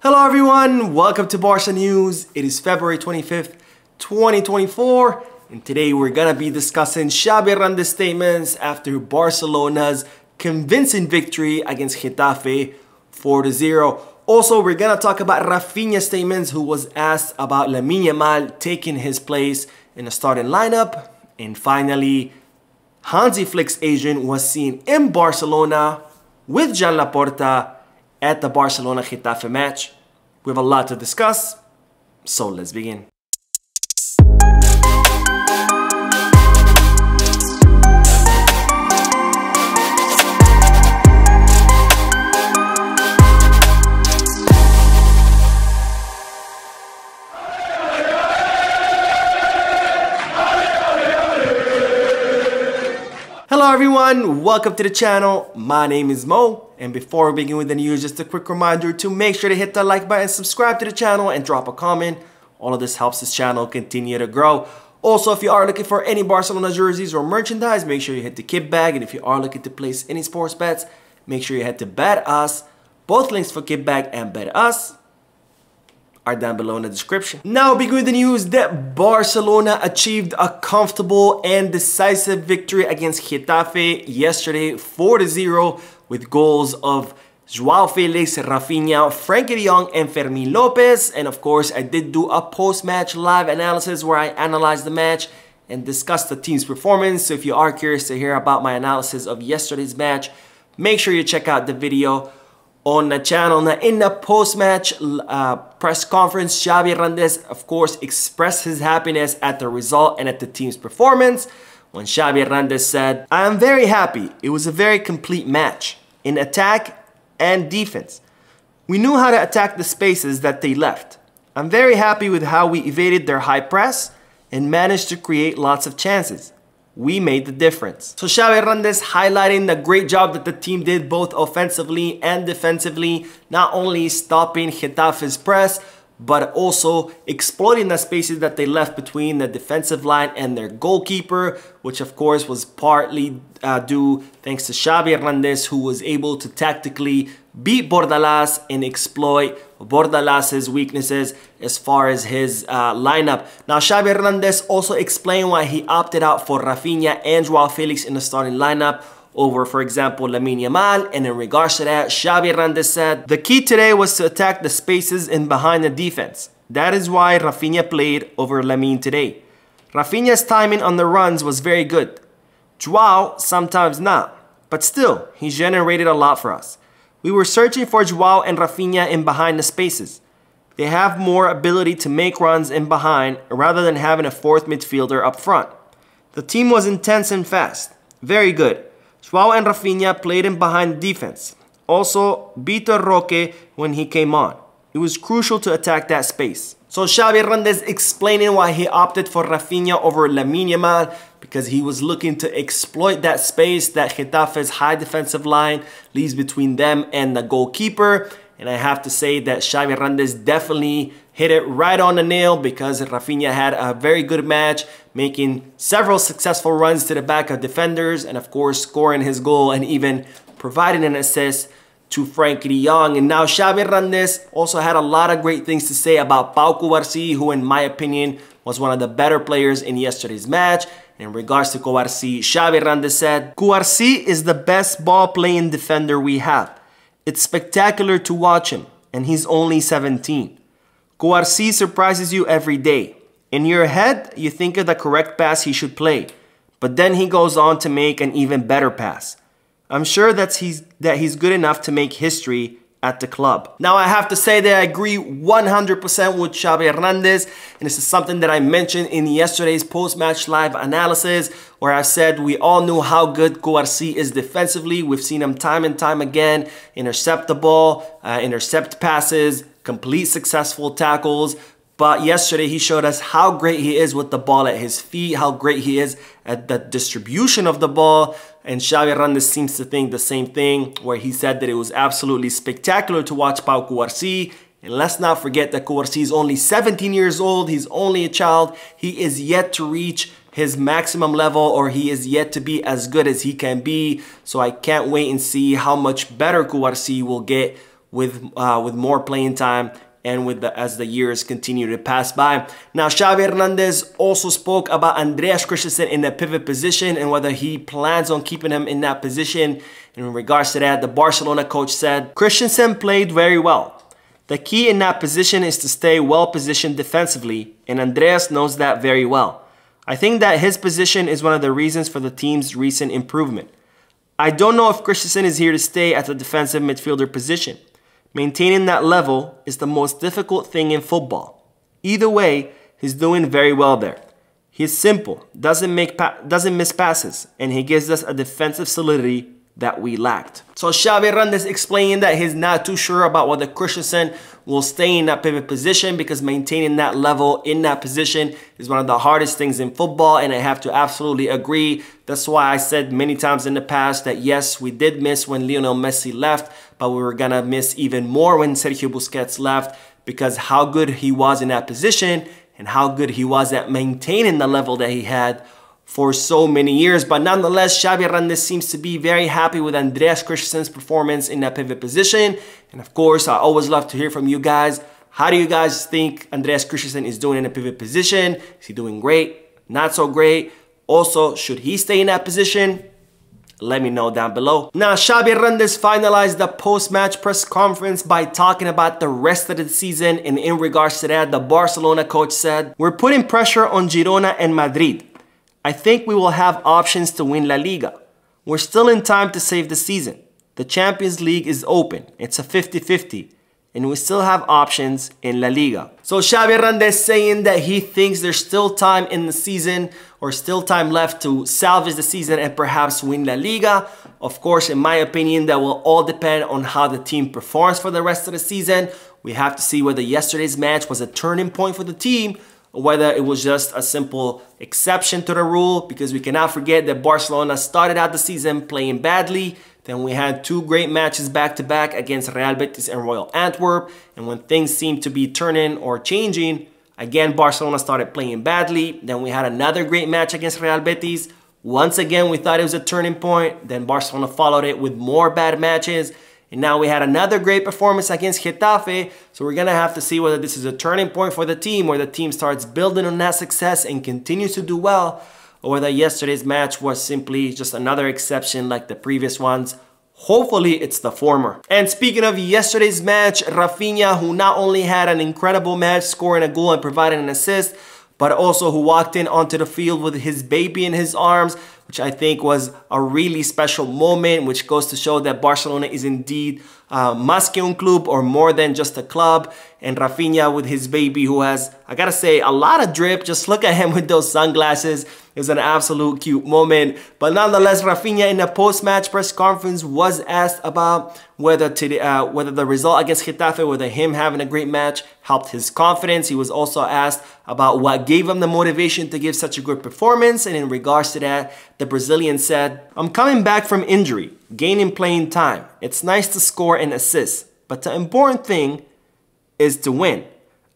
Hello everyone, welcome to Barca News. It is February 25th, 2024, and today we're gonna be discussing Xavi Hernandez's statements after Barcelona's convincing victory against Getafe 4-0. Also, we're gonna talk about Raphinha's statements, who was asked about Lamine Yamal taking his place in the starting lineup. And finally, Hansi Flick's agent was seen in Barcelona with Joan Laporta at the Barcelona-Getafe match. We have a lot to discuss, so let's begin. Hello everyone, welcome to the channel. My name is Mo, and before we begin with the news, just a quick reminder to make sure to hit the like button, subscribe to the channel, and drop a comment. All of this helps this channel continue to grow. Also, if you are looking for any Barcelona jerseys or merchandise, make sure you hit the kit bag, and if you are looking to place any sports bets, make sure you head to Bet Us. Both links for kit bag and Bet Us are down below in the description. Now, beginning with the news that Barcelona achieved a comfortable and decisive victory against Getafe yesterday, 4-0, with goals of Joao Felix, Raphinha, Frenkie de Jong, and Fermin Lopez. And of course, I did do a post-match live analysis where I analyzed the match and discussed the team's performance. So if you are curious to hear about my analysis of yesterday's match, make sure you check out the video on the channel. Now, in the post-match press conference, Xavi Hernandez, of course, expressed his happiness at the result and at the team's performance. When Xavi Hernandez said, "I am very happy. It was a very complete match in attack and defense. We knew how to attack the spaces that they left. I'm very happy with how we evaded their high press and managed to create lots of chances. We made the difference." So Xavi Hernandez highlighting the great job that the team did both offensively and defensively, not only stopping Getafe's press, but also exploiting the spaces that they left between the defensive line and their goalkeeper, which of course was partly due thanks to Xavi Hernandez, who was able to tactically beat Bordalas and exploit Bordalas' weaknesses as far as his lineup. Now, Xavi Hernandez also explained why he opted out for Raphinha and Joao Felix in the starting lineup over, for example, Lamine Yamal. And in regards to that, Xavi Hernandez said, "The key today was to attack the spaces in behind the defense. That is why Raphinha played over Lamine today. Raphinha's timing on the runs was very good. Joao, sometimes not, but still, he generated a lot for us. We were searching for Joao and Raphinha in behind the spaces. They have more ability to make runs in behind rather than having a fourth midfielder up front. The team was intense and fast. Very good. Joao and Raphinha played in behind defense. Also, Vitor Roque when he came on. It was crucial to attack that space." So Xavi Hernandez explaining why he opted for Raphinha over Lamine Yamal, because he was looking to exploit that space that Getafe's high defensive line leaves between them and the goalkeeper. And I have to say that Xavi Hernandez definitely hit it right on the nail, because Raphinha had a very good match, making several successful runs to the back of defenders, and of course scoring his goal and even providing an assist to Frenkie de Jong. And now Xavi Hernandez also had a lot of great things to say about Pau Cubarsí, who in my opinion was one of the better players in yesterday's match. In regards to Cubarsí, Xavi Hernandez said, "Cubarsí is the best ball-playing defender we have. It's spectacular to watch him, and he's only 17. Cubarsí surprises you every day. In your head, you think of the correct pass he should play, but then he goes on to make an even better pass. I'm sure that he's good enough to make history at the club." Now, I have to say that I agree 100% with Xavi Hernandez, and this is something that I mentioned in yesterday's post-match live analysis, where I said we all knew how good Cubarsí is defensively. We've seen him time and time again intercept the ball, intercept passes, complete successful tackles. But yesterday, he showed us how great he is with the ball at his feet, how great he is at the distribution of the ball. And Xavi Hernandez seems to think the same thing, where he said that it was absolutely spectacular to watch Pau Cubarsí. And let's not forget that Cubarsí is only 17 years old. He's only a child. He is yet to reach his maximum level, or he is yet to be as good as he can be. So I can't wait and see how much better Cubarsí will get with more playing time and as the years continue to pass by. Now, Xavi Hernandez also spoke about Andreas Christensen in the pivot position and whether he plans on keeping him in that position. And in regards to that, the Barcelona coach said, Christensen played very well. The key in that position is to stay well positioned defensively, and Andreas knows that very well. I think that his position is one of the reasons for the team's recent improvement. I don't know if Christensen is here to stay at the defensive midfielder position. Maintaining that level is the most difficult thing in football. Either way, he's doing very well there. He's simple, doesn't miss passes, and he gives us a defensive solidity that we lacked. So Xavi Hernandez explaining that he's not too sure about whether Christensen will stay in that pivot position because maintaining that level in that position is one of the hardest things in football, and I have to absolutely agree. That's why I said many times in the past that yes, we did miss when Lionel Messi left, but we were gonna miss even more when Sergio Busquets left because how good he was in that position and how good he was at maintaining the level that he had for so many years. But nonetheless, Xavi Hernandez seems to be very happy with Andreas Christensen's performance in that pivot position. And of course, I always love to hear from you guys. How do you guys think Andreas Christensen is doing in the pivot position? Is he doing great? Not so great? Also, should he stay in that position? Let me know down below. Now, Xavi Hernandez finalized the post-match press conference by talking about the rest of the season. And in regards to that, the Barcelona coach said, we're putting pressure on Girona and Madrid. I think we will have options to win La Liga. We're still in time to save the season. The Champions League is open. It's a 50-50. And we still have options in La Liga. So Xavi Hernandez saying that he thinks there's still time in the season or still time left to salvage the season and perhaps win La Liga. Of course, in my opinion, that will all depend on how the team performs for the rest of the season. We have to see whether yesterday's match was a turning point for the team or whether it was just a simple exception to the rule, because we cannot forget that Barcelona started out the season playing badly. Then we had two great matches back-to-back against Real Betis and Royal Antwerp. And when things seemed to be turning or changing, again, Barcelona started playing badly. Then we had another great match against Real Betis. Once again, we thought it was a turning point. Then Barcelona followed it with more bad matches. And now we had another great performance against Getafe. So we're going to have to see whether this is a turning point for the team, where the team starts building on that success and continues to do well, or whether yesterday's match was simply just another exception like the previous ones. Hopefully it's the former. And speaking of yesterday's match, Raphinha, who not only had an incredible match scoring a goal and providing an assist, but also who walked in onto the field with his baby in his arms, which I think was a really special moment, which goes to show that Barcelona is indeed más que un club, or more than just a club. And Raphinha with his baby, who has, I gotta say, a lot of drip. Just look at him with those sunglasses. It was an absolute cute moment. But nonetheless, Raphinha in the post-match press conference was asked about whether the result against Getafe, whether him having a great match helped his confidence. He was also asked about what gave him the motivation to give such a good performance. And in regards to that, the Brazilian said, I'm coming back from injury, gaining playing time. It's nice to score and assist, but the important thing is to win.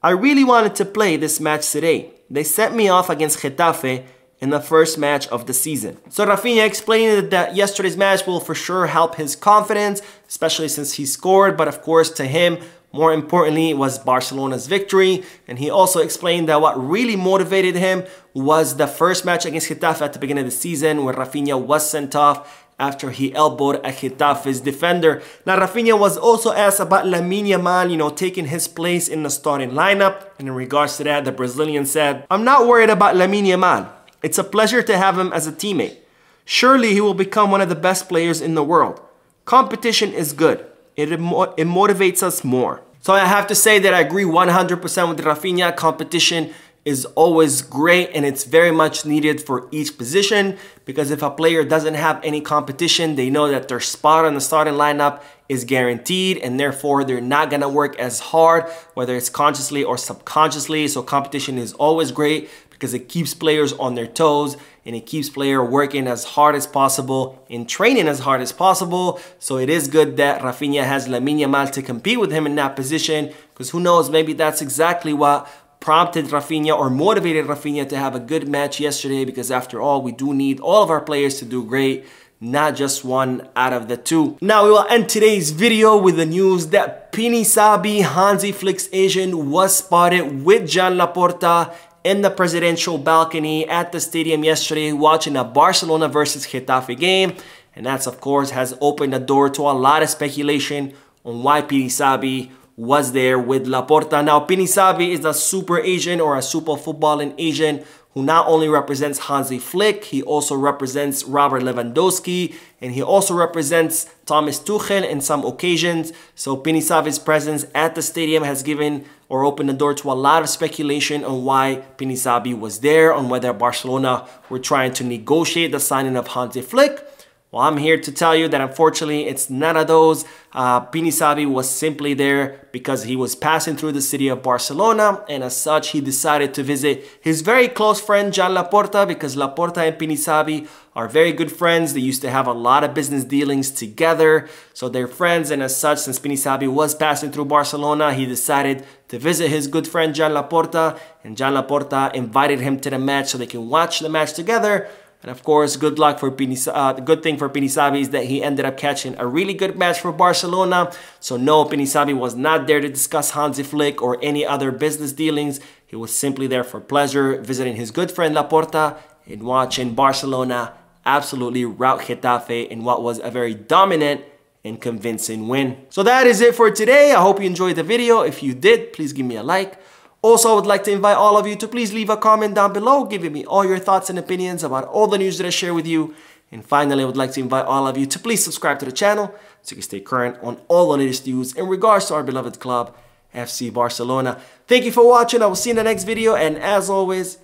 I really wanted to play this match today. They sent me off against Getafe in the first match of the season. So Raphinha explained that yesterday's match will for sure help his confidence, especially since he scored, but of course to him, more importantly, was Barcelona's victory. And he also explained that what really motivated him was the first match against Getafe at the beginning of the season, where Raphinha was sent off after he elbowed a Getafe's defender. Now, Raphinha was also asked about Lamine Yamal, taking his place in the starting lineup. And in regards to that, the Brazilian said, I'm not worried about Lamine Yamal. It's a pleasure to have him as a teammate. Surely he will become one of the best players in the world. Competition is good. It motivates us more. So I have to say that I agree 100% with Raphinha. Competition is always great, and it's very much needed for each position, because if a player doesn't have any competition, they know that their spot on the starting lineup is guaranteed, and therefore they're not gonna work as hard, whether it's consciously or subconsciously. So competition is always great because it keeps players on their toes, and it keeps players working as hard as possible and training as hard as possible. So it is good that Raphinha has Lamine Yamal to compete with him in that position, because who knows, maybe that's exactly what prompted Raphinha or motivated Raphinha to have a good match yesterday, because after all, we do need all of our players to do great, not just one out of the two. Now we will end today's video with the news that Pinisabi, Hansi Flick's agent, was spotted with Joan Laporta in the presidential balcony at the stadium yesterday watching a Barcelona versus Getafe game. And that's, of course, has opened the door to a lot of speculation on why Pinisabi was there with Laporta. Now, Pinisabi is a super agent or a super footballing agent who not only represents Hansi Flick, he also represents Robert Lewandowski, and he also represents Thomas Tuchel in some occasions. So Pinisabi's presence at the stadium has given or opened the door to a lot of speculation on why Pinisabi was there, on whether Barcelona were trying to negotiate the signing of Hansi Flick. Well, I'm here to tell you that unfortunately it's none of those. Pinisabi was simply there because he was passing through the city of Barcelona, and as such he decided to visit his very close friend Joan Laporta, because Laporta and Pinisabi are very good friends. They used to have a lot of business dealings together, so they're friends, and as such, since Pinisabi was passing through Barcelona, he decided to visit his good friend Joan Laporta, and Joan Laporta invited him to the match so they can watch the match together. And of course, good luck for Pinisabi. The good thing for Pinisabi is that he ended up catching a really good match for Barcelona. So no, Pinisabi was not there to discuss Hansi Flick or any other business dealings. He was simply there for pleasure, visiting his good friend Laporta and watching Barcelona absolutely rout Getafe in what was a very dominant and convincing win. So that is it for today. I hope you enjoyed the video. If you did, please give me a like. Also, I would like to invite all of you to please leave a comment down below, giving me all your thoughts and opinions about all the news that I share with you. And finally, I would like to invite all of you to please subscribe to the channel so you can stay current on all the latest news in regards to our beloved club, FC Barcelona. Thank you for watching. I will see you in the next video. And as always,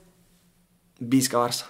Visca Barça.